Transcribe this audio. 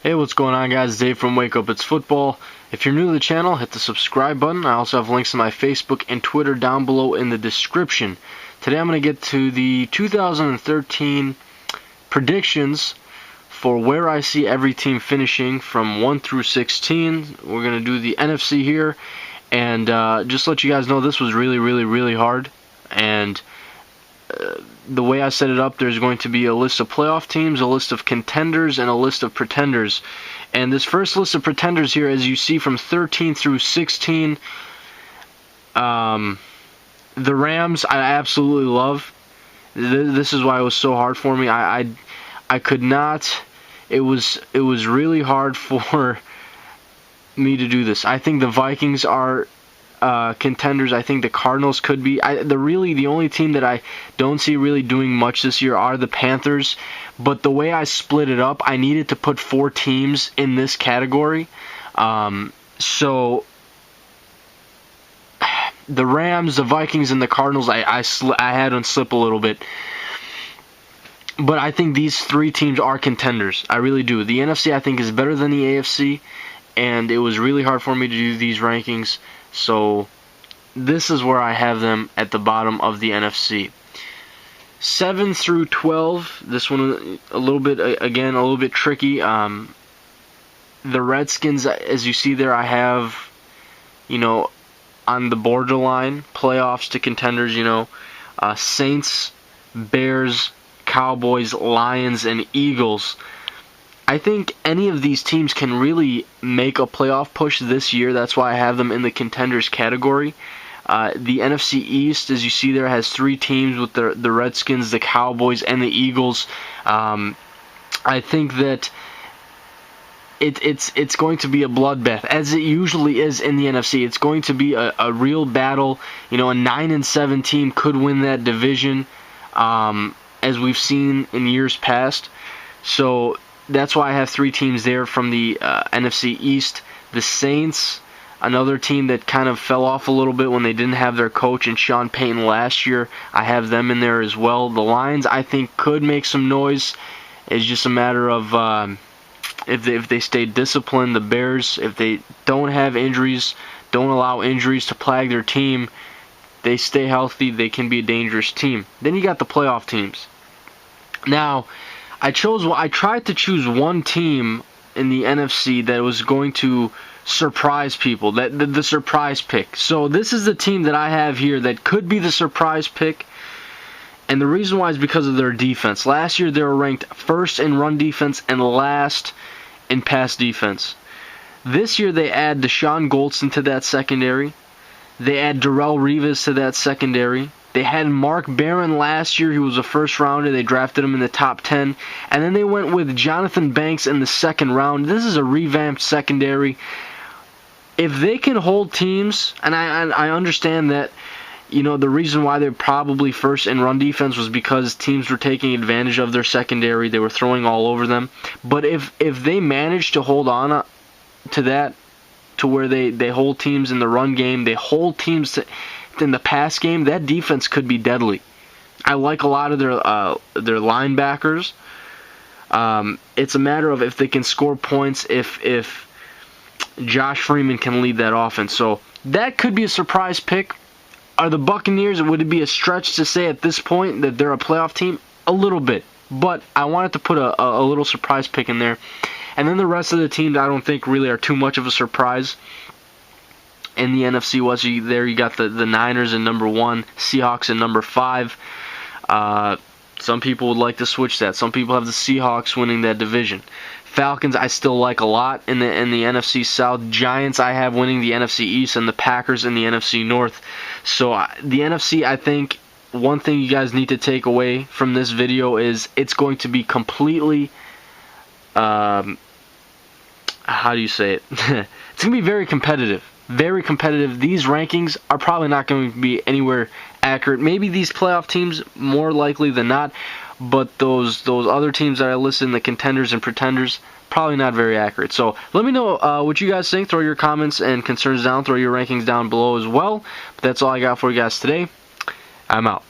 Hey, what's going on, guys? Dave from Wake Up It's Football. If you're new to the channel, hit the subscribe button. I also have links to my Facebook and Twitter down below in the description. Today I'm going to get to the 2013 predictions for where I see every team finishing from 1 through 16. We're going to do the NFC here, and just let you guys know this was really hard. And the way I set it up, there's going to be a list of playoff teams, a list of contenders, and a list of pretenders. And this first list of pretenders here, as you see from 13 through 16, the Rams I absolutely love. This is why it was so hard for me. I could not. It was really hard for me to do this. I think the Vikings are contenders. I think the Cardinals could be. The only team that I don't see really doing much this year are the Panthers. But the way I split it up, I needed to put 4 teams in this category. So the Rams, the Vikings, and the Cardinals, I had them slip a little bit. But I think these 3 teams are contenders. I really do. The NFC, I think, is better than the AFC. And it was really hard for me to do these rankings. So this is where I have them at the bottom of the NFC. 7 through 12, this one a little bit tricky. The Redskins, as you see there, I have, on the borderline, playoffs to contenders, Saints, Bears, Cowboys, Lions, and Eagles. I think any of these teams can really make a playoff push this year. That's why I have them in the contenders category. The NFC East, as you see there, has 3 teams with the Redskins, the Cowboys, and the Eagles. I think that it's going to be a bloodbath, as it usually is in the NFC. It's going to be a real battle. A 9-7 team could win that division, as we've seen in years past. So that's why I have 3 teams there from the NFC East. The Saints, another team that kind of fell off a little bit when they didn't have their coach and Sean Payton last year. I have them in there as well. The Lions, I think, could make some noise. It's just a matter of if they stay disciplined. The Bears, if they don't have injuries, don't allow injuries to plague their team, they stay healthy, they can be a dangerous team. Then you got the playoff teams. Now, I tried to choose one team in the NFC that was going to surprise people, the surprise pick. So this is the team that I have here that could be the surprise pick, and the reason why is because of their defense. Last year they were ranked first in run defense and last in pass defense. This year they add Deshaun Goldson to that secondary. They add Darrelle Revis to that secondary. They had Mark Barron last year. He was a first rounder. They drafted him in the top 10. And then they went with Jonathan Banks in the second round. This is a revamped secondary. If they can hold teams, and I understand that, the reason why they're probably first in run defense was because teams were taking advantage of their secondary. They were throwing all over them. But if they manage to hold on to that, to where they hold teams in the run game, they hold teams in the pass game, that defense could be deadly. I like a lot of their linebackers. It's a matter of if they can score points, if Josh Freeman can lead that offense. So that could be a surprise pick. Are the Buccaneers, would it be a stretch to say at this point that they're a playoff team? A little bit. But I wanted to put a little surprise pick in there. And then the rest of the teams I don't think really are too much of a surprise. In the NFC West, there you got the Niners in number 1, Seahawks in number 5. Some people would like to switch that. Some people have the Seahawks winning that division. Falcons I still like a lot in the NFC South. Giants I have winning the NFC East, and the Packers in the NFC North. So the NFC, I think one thing you guys need to take away from this video is it's going to be completely, how do you say it? It's going to be very competitive. Very competitive. These rankings are probably not going to be anywhere accurate. Maybe these playoff teams, more likely than not, but those other teams that I listed in the contenders and pretenders, probably not very accurate. So let me know what you guys think. Throw your comments and concerns down. Throw your rankings down below as well. But that's all I got for you guys today. I'm out.